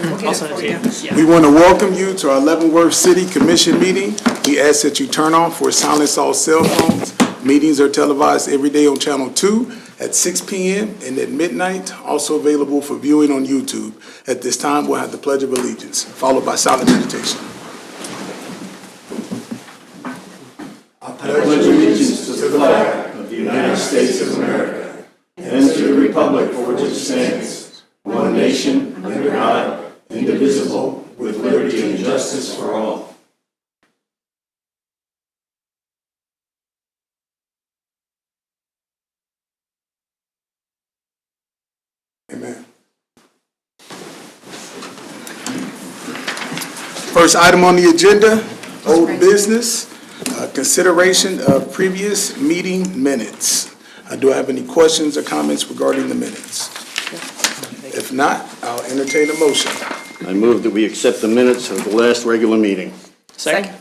We want to welcome you to our Leavenworth City Commission meeting. We ask that you turn off or silence all cell phones. Meetings are televised every day on Channel 2 at 6 p.m. and at midnight, also available for viewing on YouTube. At this time, we'll have the Pledge of Allegiance, followed by silent meditation. I pledge allegiance to the flag of the United States of America and to the republic for which it stands, one nation, under God, indivisible, with liberty and justice for all. Amen. First item on the agenda, old business, consideration of previous meeting minutes. Do I have any questions or comments regarding the minutes? If not, I'll entertain a motion. I move that we accept the minutes of the last regular meeting. Second.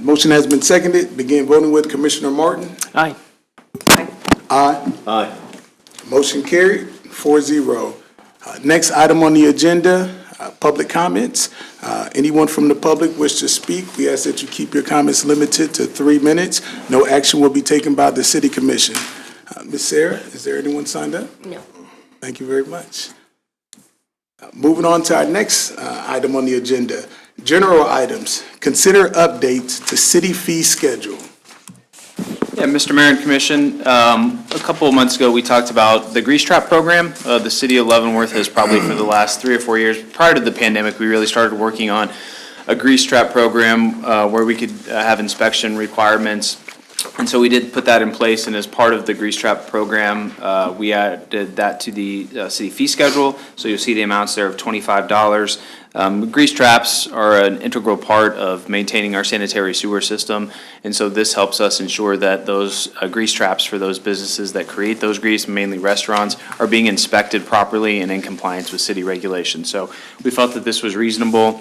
Motion has been seconded. Begin voting with Commissioner Martin. Aye. Aye. Aye. Motion carried, 4-0. Next item on the agenda, public comments. Anyone from the public wish to speak, we ask that you keep your comments limited to 3 minutes. No action will be taken by the City Commission. Ms. Sarah, is there anyone signed up? No. Thank you very much. Moving on to our next item on the agenda, general items. Consider updates to city fee schedule. Yeah, Mr. Mayor and Commission, a couple of months ago, we talked about the grease trap program. The city of Leavenworth has probably for the last 3 or 4 years, prior to the pandemic, we really started working on a grease trap program where we could have inspection requirements. And so we did put that in place, and as part of the grease trap program, we added that to the city fee schedule. So you'll see the amounts there of $25. Grease traps are an integral part of maintaining our sanitary sewer system, and so this helps us ensure that those grease traps for those businesses that create those grease, mainly restaurants, are being inspected properly and in compliance with city regulations. So we felt that this was reasonable.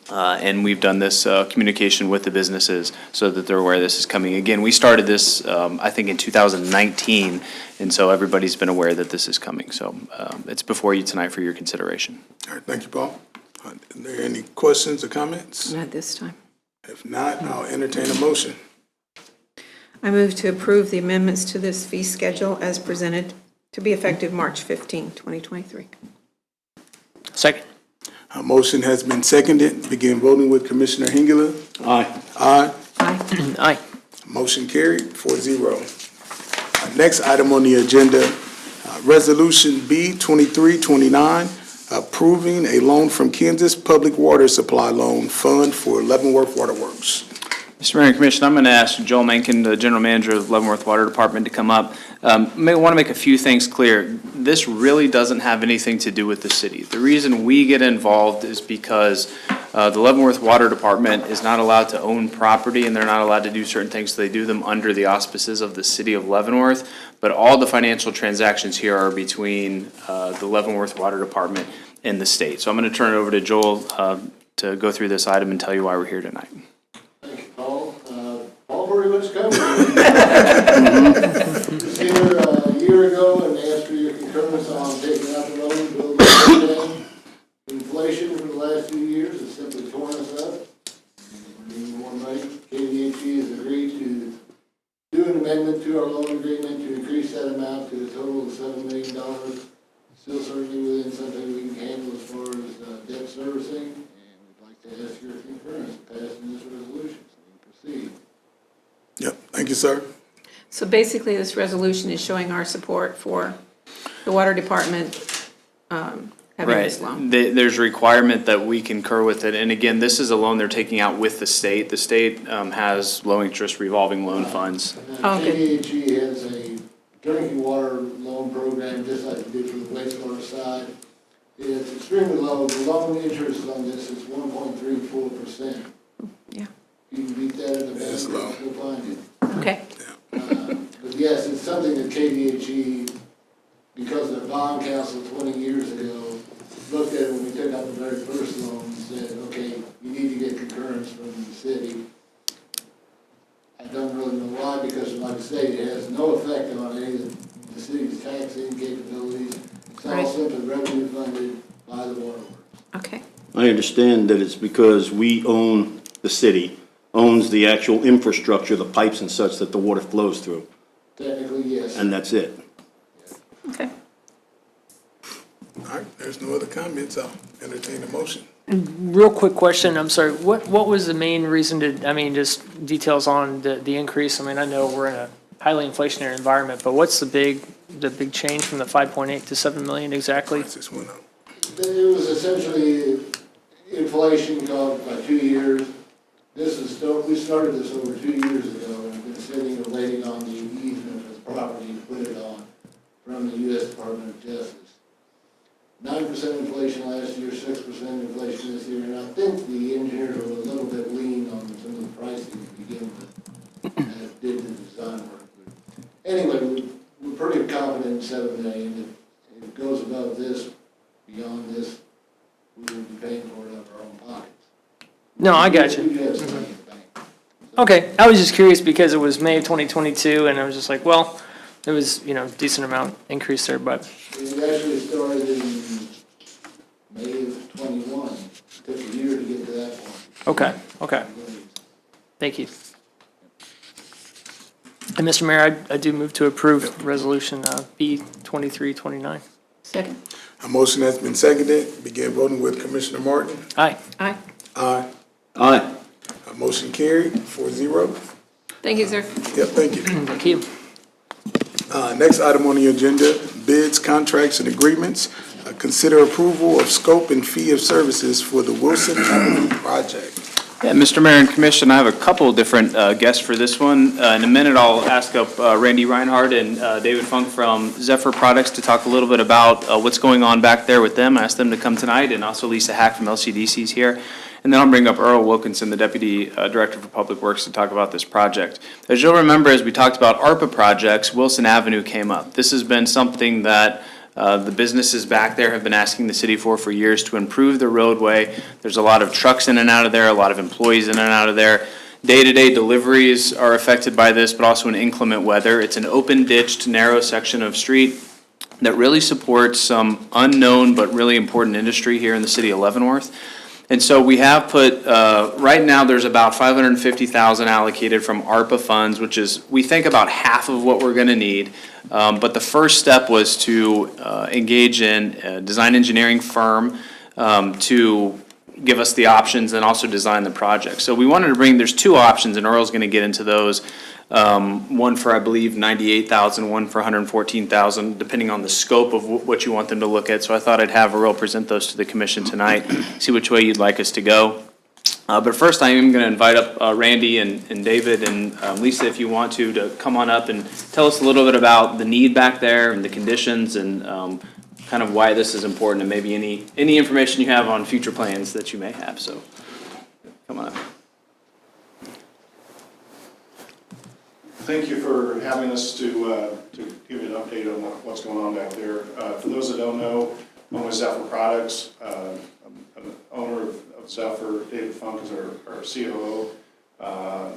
And we've done this communication with the businesses so that they're aware this is coming. Again, we started this, I think, in 2019, and so everybody's been aware that this is coming. So it's before you tonight for your consideration. All right, thank you, Paul. Are there any questions or comments? Not this time. If not, I'll entertain a motion. I move to approve the amendments to this fee schedule as presented to be effective March 15, 2023. Second. A motion has been seconded. Begin voting with Commissioner Hingela. Aye. Aye. Aye. Aye. Motion carried, 4-0. Next item on the agenda, Resolution B 2329, approving a loan from Kansas Public Water Supply Loan Fund for Leavenworth Water Works. Mr. Mayor and Commission, I'm going to ask Joel Mencken, the General Manager of Leavenworth Water Department, to come up. May want to make a few things clear. This really doesn't have anything to do with the city. The reason we get involved is because the Leavenworth Water Department is not allowed to own property, and they're not allowed to do certain things, so they do them under the auspices of the city of Leavenworth. But all the financial transactions here are between the Leavenworth Water Department and the state. So I'm going to turn it over to Joel to go through this item and tell you why we're here tonight. Thank you, Paul. Paul pretty much covered it. Was here a year ago and asked for your concurrence on taking out the loan, building it down. Inflation for the last few years has simply torn us up. We need more money. KDHE has agreed to do an amendment to our loan agreement to increase that amount to a total of $7 million. Still certainly within something we can handle as far as debt servicing. And we'd like to ask your concurrence in passing this resolution so we can proceed. Yep, thank you, sir. So basically, this resolution is showing our support for the water department having this loan. There's a requirement that we concur with it. And again, this is a loan they're taking out with the state. The state has low-interest revolving loan funds. Okay. KDHE has a drinking water loan program, just like we did for the wastewater side. It's extremely low. The loan interest on this is 1.34%. Yeah. You can beat that in the bank, That's low. you'll find it. Okay. But yes, it's something that KDHE, because of the bond council 20 years ago, looked at it when we took out the very first loan and said, okay, you need to get concurrence from the city. I don't really know why, because like I say, it has no effect on any of the city's taxing capabilities. It's all Right. simply revenue funded by the waterworks. Okay. I understand that it's because we own, the city owns the actual infrastructure, the pipes and such that the water flows through, Technically, yes. and that's it. Okay. All right, there's no other comments. I'll entertain a motion. Real quick question, I'm sorry, what was the main reason to, I mean, just details on the increase? I mean, I know we're in a highly inflationary environment, but what's the big change from the 5.8 to 7 million exactly? Prices went up. It was essentially inflation caused by 2 years. This is still, we started this over 2 years ago and have been sitting and waiting on the easement of the property to put it on from the U.S. Department of Justice. 9% inflation last year, 6% inflation this year, and I think the engineers were a little bit lean on some of the pricing to begin with, as did the design work. But anyway, we're pretty confident in 7 million. If it goes above this, beyond this, we will be paying for it out of our own pockets. No, I got you. We do have some money in the bank. Okay, I was just curious because it was May of 2022 and I was just like, well, it was, decent amount increase there, but, It actually started in May of 21. Took a year to get to that point. okay, thank you. And Mr. Mayor, I do move to approve resolution B 2329. Second. A motion has been seconded. Begin voting with Commissioner Martin. Aye. Aye. Aye. Aye. A motion carried, 4-0. Thank you, sir. Yep, thank you. Thank you. Next item on the agenda, bids, contracts, and agreements. Consider approval of scope and fee of services for the Wilson Avenue project. Yeah, Mr. Mayor and Commission, I have a couple of different guests for this one. In a minute, I'll ask up Randy Reinhardt and David Funk from Zephyr Products to talk a little bit about what's going on back there with them. I asked them to come tonight, and also Lisa Hack from LCDC's here. And then I'll bring up Earl Wilkinson, the Deputy Director for Public Works, to talk about this project. As you'll remember, as we talked about ARPA projects, Wilson Avenue came up. This has been something that the businesses back there have been asking the city for years to improve the roadway. There's a lot of trucks in and out of there, a lot of employees in and out of there. Day-to-day deliveries are affected by this, but also in inclement weather. It's an open-ditched, narrow section of street that really supports some unknown but really important industry here in the city of Leavenworth. And so we have put, right now, there's about $550,000 allocated from ARPA funds, which is, we think, about half of what we're gonna need. But the first step was to engage in a design engineering firm to give us the options and also design the project. So we wanted to bring, there's two options, and Earl's gonna get into those. One for, I believe, $98,000, one for $114,000, depending on the scope of what you want them to look at. So I thought I'd have Earl present those to the commission tonight, see which way you'd like us to go. But first, I am going to invite up Randy and David and Lisa, if you want to come on up and tell us a little bit about the need back there and the conditions and kind of why this is important, and maybe any information you have on future plans that you may have. So come on up. Thank you for having us to give you an update on what's going on back there. For those that don't know, I'm with Zephyr Products. I'm an owner of Zephyr. David Funk is our COO.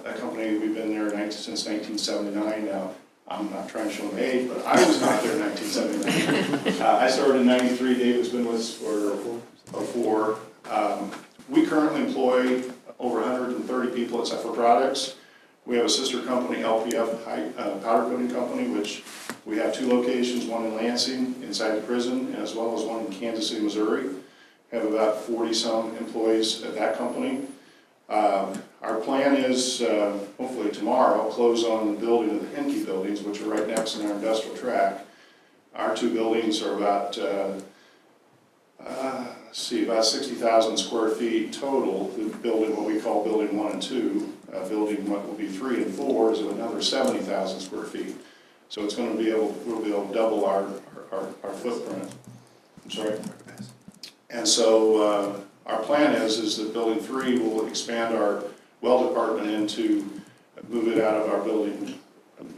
That company, we've been there since 1979 now. I'm not trying to show my age, but I was not there in 1979. I started in 93. David's been with us for 04. We currently employ over 130 people at Zephyr Products. We have a sister company, LPF Powder Coating Company, which we have 2 locations, one in Lansing inside the prison, as well as one in Kansas City, Missouri. We have about 40-some employees at that company. Our plan is, hopefully tomorrow, close on the building of the Henke buildings, which are right next in our industrial track. Our 2 buildings are about, about 60,000 square feet total. The building, what we call building 1 and 2. Building what will be 3 and 4 is another 70,000 square feet. So it's going to we'll be able to double our footprint. I'm sorry. And so our plan is that building 3 will expand our weld department move it out of our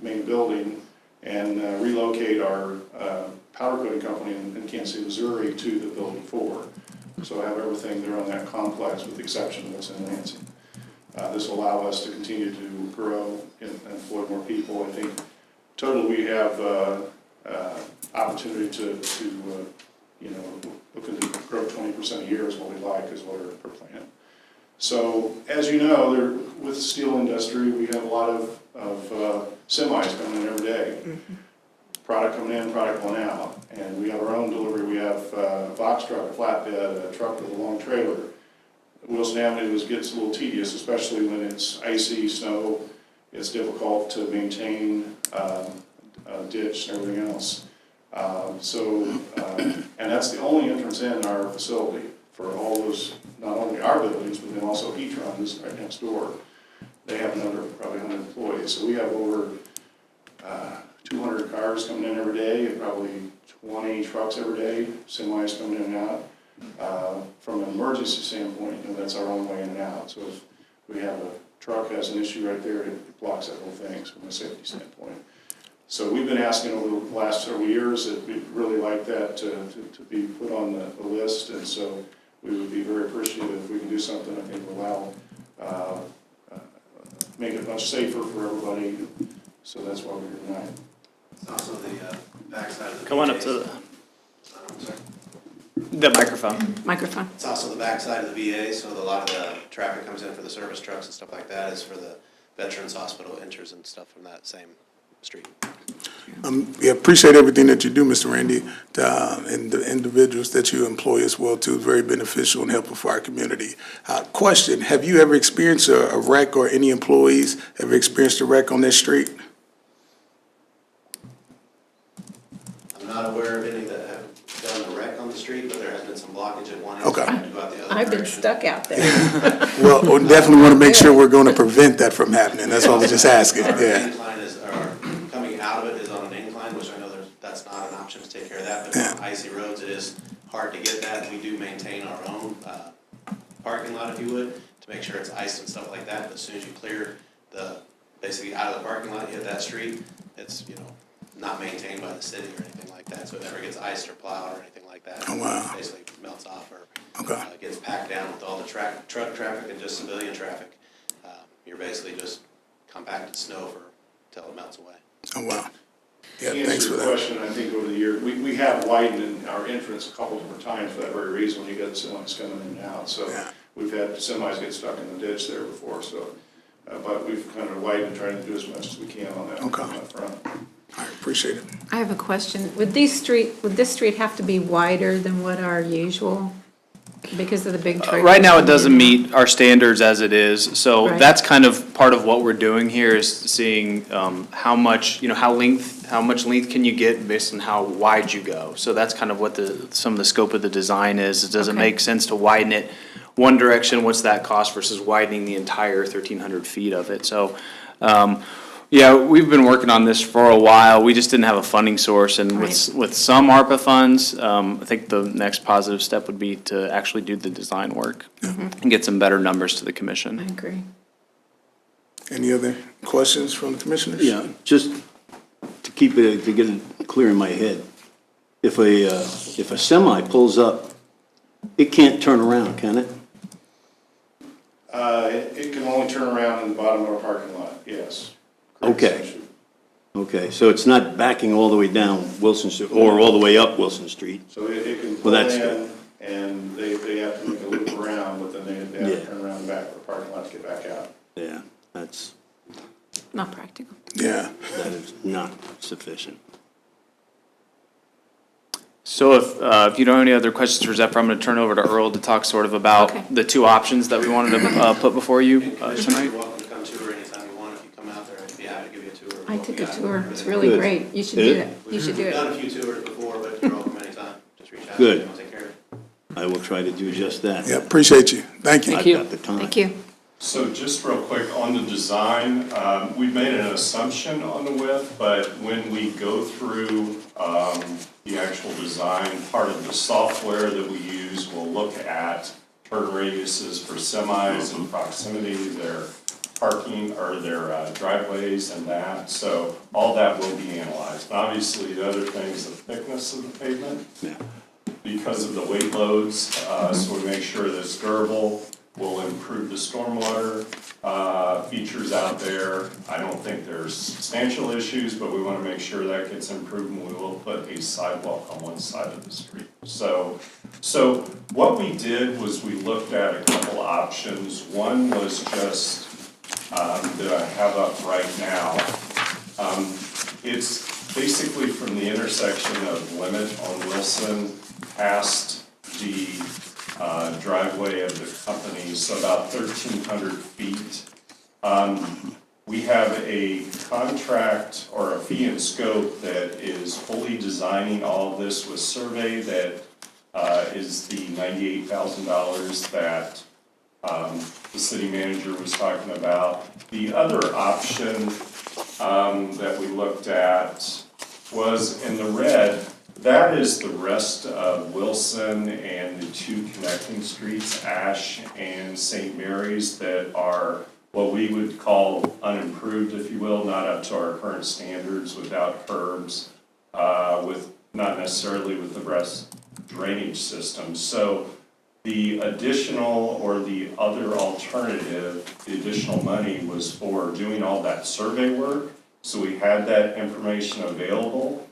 main building, and relocate our powder coating company in Kansas City, Missouri to the building 4. So I have everything there on that complex with the exception of what's in Lansing. This will allow us to continue to grow and employ more people. I think total we have opportunity to looking to grow 20% a year is what we like, is what our plan. So, as you know, with the steel industry, we have a lot of semis coming in every day. Product coming in, product going out. And we have our own delivery. We have a box truck, a flatbed, a truck with a long trailer. Wilson Avenue gets a little tedious, especially when it's icy, snow. It's difficult to maintain a ditch and everything else. And that's the only entrance in our facility for all those, not only our buildings, but then also Etron is right next door. They have probably 100 employees. So we have over 200 cars coming in every day, and probably 20 trucks every day, semis coming in and out. From an emergency standpoint, that's our own way in and out. So if we have a truck has an issue right there, it blocks that whole thing from a safety standpoint. So we've been asking over the last several years that we'd really like that to be put on the list, and so we would be very appreciative if we can do something I think will allow, make it much safer for everybody. So that's why we're here tonight. It's also the backside of the Come on up VAs. to the I'm sorry. microphone. Microphone. It's also the backside of the VA, so a lot of the traffic comes in for the service trucks and stuff like that is for the Veterans Hospital enters and stuff from that same street. We appreciate everything that you do, Mr. Randy, and the individuals that you employ as well, too. It's very beneficial and helpful for our community. Question, have you ever experienced a wreck, or any employees ever experienced a wreck on this street? I'm not aware of any that have done a wreck on the street, but there has been some blockage at one end. Okay. So I have to go out the other I've been direction. stuck out there. Well, we definitely want to make sure we're going to prevent that from happening. That's why we're just asking, Our yeah. incline is, or coming out of it is on an incline, which I know that's not an option to take care of that, but on icy roads, it is hard to get that. We do maintain our own parking lot, if you would, to make sure it's iced and stuff like that, but as soon as you clear basically out of the parking lot, hit that street, it's, not maintained by the city or anything like that, so it never gets iced or plowed or anything like that. Oh, wow. It basically melts off or Okay. gets packed down with all the truck traffic and just civilian traffic. You're basically just compacted snow till it melts away. Oh, wow. Yeah, To thanks answer for your that. question, I think over the year, we have widened our entrance a couple different times for that very reason, when you get semis coming in and out. So Yeah. we've had semis get stuck in the ditch there before, so, but we've kind of widened, trying to do as much as we can on that front. I appreciate it. I have a question. Would this street have to be wider than what our usual, because of the big trailers? Right now, it doesn't meet our standards as it is, so Right. that's kind of part of what we're doing here, is seeing how much, how much length can you get based on how wide you go. So that's kind of what some of the scope of the design is. Does it Okay. make sense to widen it one direction? What's that cost versus widening the entire 1,300 feet of it? So, yeah, we've been working on this for a while. We just didn't have a funding source, and with some ARPA funds, I think the next positive step would be to actually do the design work and get some better numbers to the I commission. agree. Any other questions from the commissioners? Yeah, just to get it clear in my head, if a semi pulls up, it can't turn around, can it? It can only turn around in the bottom of our parking lot, yes. Okay. Okay, so it's not backing all the way down Wilson Street, or all the way up Wilson Street? So it can Well, pull that's in, good. and they have to make a loop around, but then they have Yeah. to turn around the back of the parking lot to get back out. Yeah, that's, Not practical. Yeah. that is not sufficient. So if you don't have any other questions for Zephyr, I'm going to turn over to Earl to talk sort of about Okay. the two options that we wanted to put before you Commissioner, tonight. you're welcome to come tour anytime you want. If you come out there, I'd be happy to give you a tour. of I what took we a got. tour. It's really Good. great. You should Is do it? it. You should do We've done it. a few tours before, but you're welcome anytime. Just reach out. Good. And I'll take care of it. I will try to do just that. Yeah, appreciate you. Thank you. I've you. got the time. Thank you. So just real quick, on the design, we've made an assumption on the width, but when we go through the actual design, part of the software that we use will look at turn radiuses for semis and proximity to their parking or their driveways and that. So all that will be analyzed. And obviously, the other thing is the thickness of the pavement Yeah. because of the weight loads, so we make sure that it's durable. will improve the stormwater features out there. I don't think there's substantial issues, but we want to make sure that gets improved, and we will put a sidewalk on one side of the street. So what we did was we looked at a couple options. One was just that I have up right now. It's basically from the intersection of Limit on Wilson past the driveway of the company, so about 1,300 feet. We have a contract or a fee and scope that is fully designing all of this with survey that is the $98,000 that the city manager was talking about. The other option that we looked at was in the red. That is the rest of Wilson and the two connecting streets, Ash and St. Mary's, that are what we would call unimproved, if you will, not up to our current standards, without curbs, with not necessarily with the best drainage system. So the additional or the other alternative, the additional money was for doing all that survey work. So we had that information available.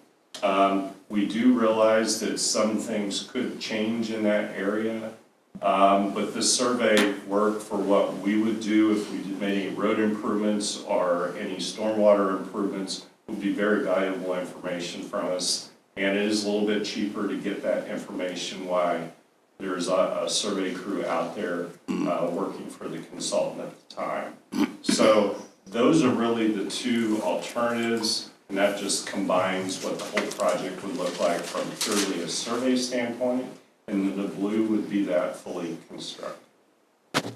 We do realize that some things could change in that area, but the survey work for what we would do if we did any road improvements or any stormwater improvements would be very valuable information from us. And it is a little bit cheaper to get that information while there's a survey crew out there working for the consultant at the time. So those are really the two alternatives. And that just combines what the whole project would look like from purely a survey standpoint, and then the blue would be that fully constructed.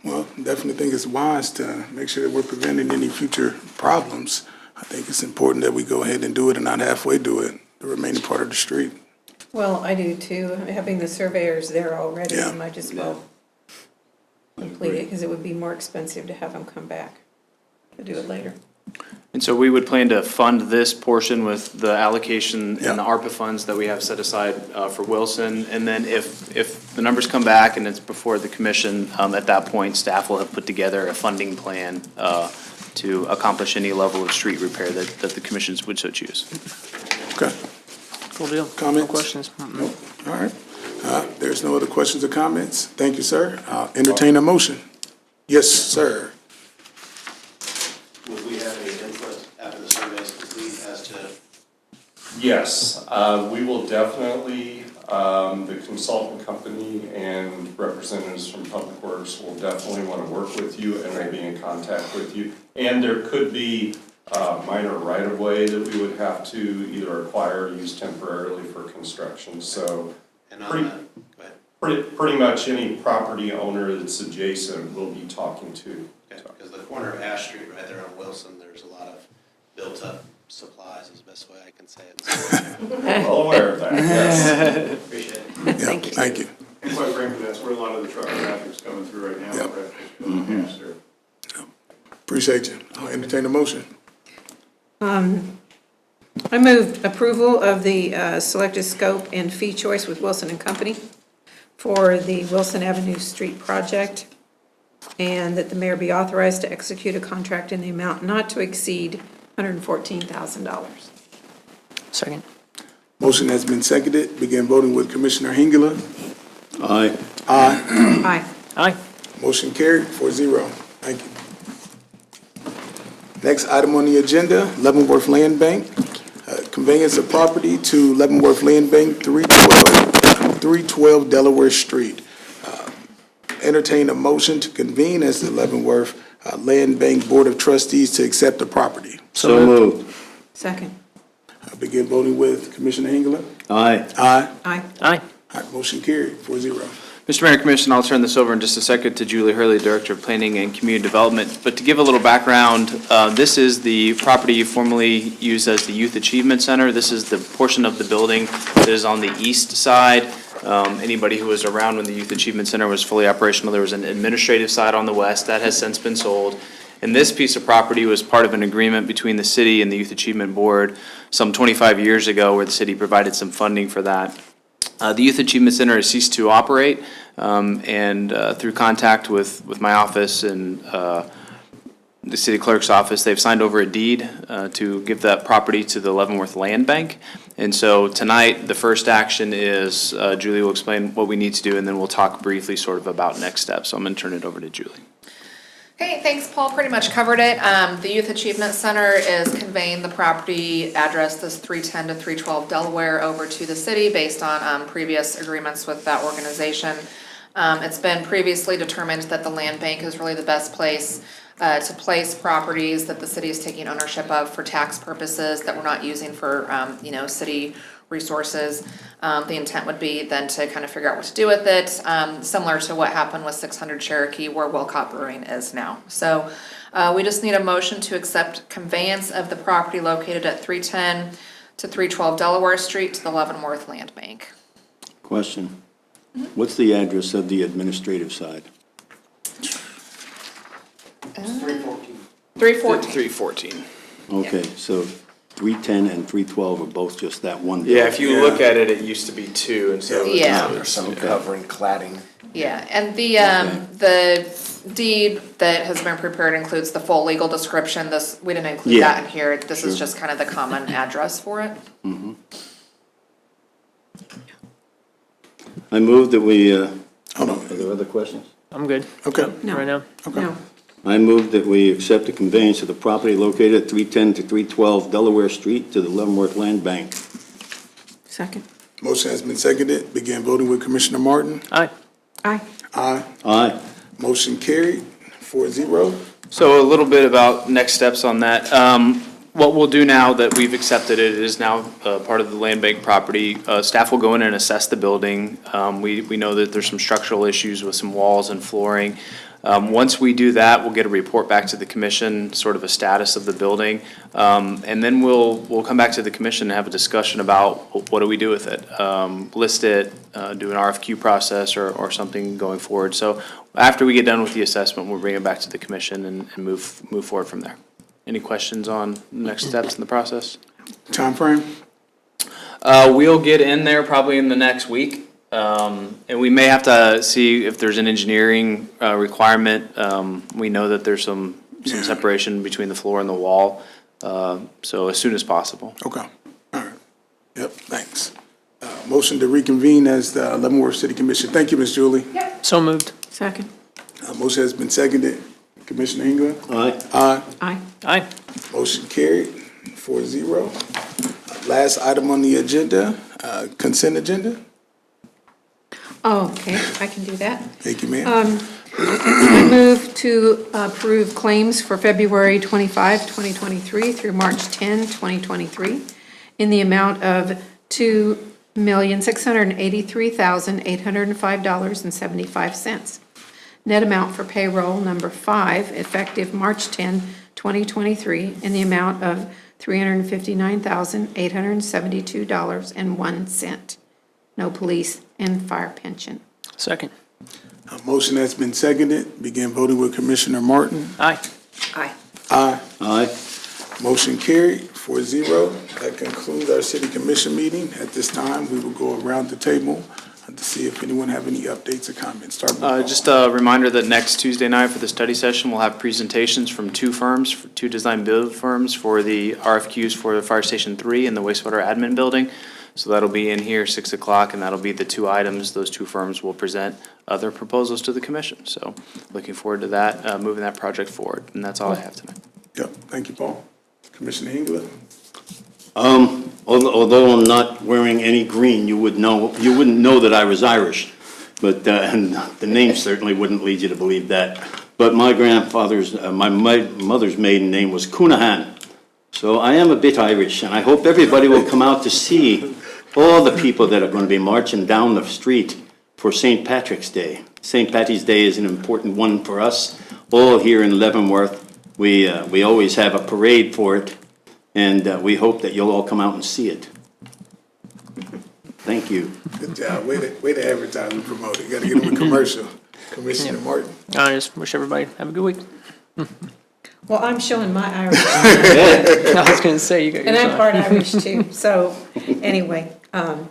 Well, definitely think it's wise to make sure that we're preventing any future problems. I think it's important that we go ahead and do it and not halfway do it, the remaining part of the street. Well, I do too. Having the surveyors there already, Yeah. I might just well complete it, because it would be more expensive to have them come back to do it later. And so we would plan to fund this portion with the allocation Yeah. and the ARPA funds that we have set aside for Wilson. And then if the numbers come back and it's before the commission, at that point, staff will have put together a funding plan to accomplish any level of street repair that the commissions would so choose. Okay, Cool deal. Comments? No questions? nope, all right. There's no other questions or comments. Thank you, sir. I'll entertain a motion. Yes, sir. Would we have any input after the survey is complete as to? Yes, we will definitely, the consultant company and representatives from Public Works will definitely want to work with you and will be in contact with you. And there could be minor right-of-way that we would have to either acquire or use temporarily for construction. So And on that, go ahead. pretty much any property owner that's adjacent we'll be talking to. Okay, because the corner of Ash Street right there on Wilson, there's a lot of built-up supplies is the best way I can say it. Well aware of that, yes. Appreciate it. Yeah, Thank you. Thank you. And quite frankly, that's where a lot of the truck traffic's coming through right now. Yep. Traffic's going faster. Appreciate you. I'll entertain a motion. I moved approval of the selected scope and fee choice with Wilson and Company for the Wilson Avenue Street project, and that the mayor be authorized to execute a contract in the amount not to exceed $114,000. Second. Motion has been seconded. Begin voting with Commissioner Hingula. Aye. Aye. Aye. Aye. Motion carried 4-0. Thank you. Next item on the agenda, Leavenworth Land Bank. Conveyance of property to Leavenworth Land Bank, 312 Delaware Street. Entertain a motion to convene as the Leavenworth Land Bank Board of Trustees to accept the property. So moved. Second. Begin voting with Commissioner Hingler. Aye. Aye. Aye. Aye. All right, motion carried 4-0. Mr. Mayor and Commission, I'll turn this over in just a second to Julie Hurley, Director of Planning and Community Development. But to give a little background, this is the property formerly used as the Youth Achievement Center. This is the portion of the building that is on the east side. Anybody who was around when the Youth Achievement Center was fully operational, there was an administrative side on the west. That has since been sold. And this piece of property was part of an agreement between the city and the Youth Achievement Board some 25 years ago, where the city provided some funding for that. The Youth Achievement Center has ceased to operate, and through contact with my office and the city clerk's office, they've signed over a deed to give that property to the Leavenworth Land Bank. And so tonight, the first action is, Julie will explain what we need to do, and then we'll talk briefly sort of about next steps. So I'm going to turn it over to Julie. Okay, thanks, Paul, pretty much covered it. The Youth Achievement Center is conveying the property address, this 310 to 312 Delaware, over to the city based on previous agreements with that organization. It's been previously determined that the land bank is really the best place to place properties that the city is taking ownership of for tax purposes that we're not using for, city resources. The intent would be then to kind of figure out what to do with it, similar to what happened with 600 Cherokee where Wilcott Brewing is now. So we just need a motion to accept conveyance of the property located at 310 to 312 Delaware Street to the Leavenworth Land Bank. Question. What's the address of the administrative side? 314. 314. Okay, so 310 and 312 are both just that one. Yeah, if you look at it, it used to be 2, and so. Yeah. There's some covering cladding. Yeah, and the deed that has been prepared includes the full legal description. This, we didn't include Yeah. that in here. This is Sure. just kind of the common address for it. I move that we, Hold on. are there other questions? I'm good. Okay. No. Right now. No. I move that we accept the conveyance of the property located at 310 to 312 Delaware Street to the Leavenworth Land Bank. Second. Motion has been seconded. Begin voting with Commissioner Martin. Aye. Aye. Aye. Aye. Motion carried, 4-0. So a little bit about next steps on that. What we'll do now that we've accepted it, it is now part of the land bank property. Staff will go in and assess the building. We know that there's some structural issues with some walls and flooring. Once we do that, we'll get a report back to the commission, sort of a status of the building. And then we'll come back to the commission and have a discussion about what do we do with it? List it, do an RFQ process or something going forward. So after we get done with the assessment, we'll bring it back to the commission and move forward from there. Any questions on next steps in the process? Time frame? We'll get in there probably in the next week. And we may have to see if there's an engineering requirement. We know that there's some separation between the floor and the wall, so as soon as possible. Okay, all right. Yep, thanks. Motion to reconvene as the Leavenworth City Commission. Thank you, Ms. Julie. So moved. Second. Motion has been seconded. Commissioner England? Aye. Aye. Aye. Aye. Motion carried, 4-0. Last item on the agenda, consent agenda. Oh, okay, I can do that. Thank you, ma'am. I move to approve claims for February 25, 2023 through March 10, 2023 in the amount of $2,683,805.75. Net amount for payroll number 5, effective March 10, 2023, in the amount of $359,872.01. No police and fire pension. Second. Motion has been seconded. Begin voting with Commissioner Martin. Aye. Aye. Aye. Aye. Motion carried, 4-0. That concludes our city commission meeting. At this time, we will go around the table to see if anyone have any updates or comments. Start with Paul. Just a reminder that next Tuesday night for the study session, we'll have presentations from two design build firms for the RFQs for the Fire Station 3 and the wastewater admin building. So that'll be in here 6 o'clock, and that'll be the two items. Those two firms will present other proposals to the commission. So looking forward to that, moving that project forward. And that's all I have tonight. Yep, thank you, Paul. Commissioner England? Although I'm not wearing any green, you wouldn't know that I was Irish. But, and the name certainly wouldn't lead you to believe that. But my my mother's maiden name was Coonahan. So I am a bit Irish, and I hope everybody will come out to see all the people that are going to be marching down the street for St. Patrick's Day. St. Patty's Day is an important one for us. All here in Leavenworth, we always have a parade for it, and we hope that you'll all come out and see it. Thank you. Good job. Way to advertise and promote it. You gotta get them a commercial. Commissioner Martin? I just wish everybody have a good week. Well, I'm showing my Irish, I was gonna say, you got your and I'm sign. part Irish too. So anyway,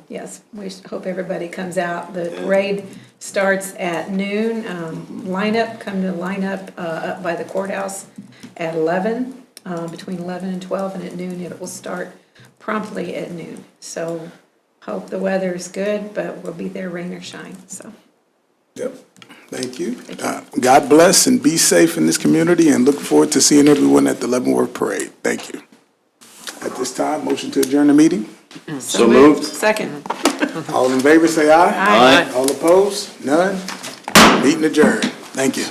yes, we hope everybody comes out. The parade starts at noon. Come to line up up by the courthouse at 11, between 11 and 12, and at noon it will start promptly at noon. So hope the weather is good, but we'll be there rain or shine, so. Yep, thank you. God bless and be safe in this community, and look forward to seeing everyone at the Leavenworth Parade. Thank you. At this time, motion to adjourn the meeting. So moved. Second. All in favor, say aye. Aye. All opposed? None? Meeting adjourned. Thank you.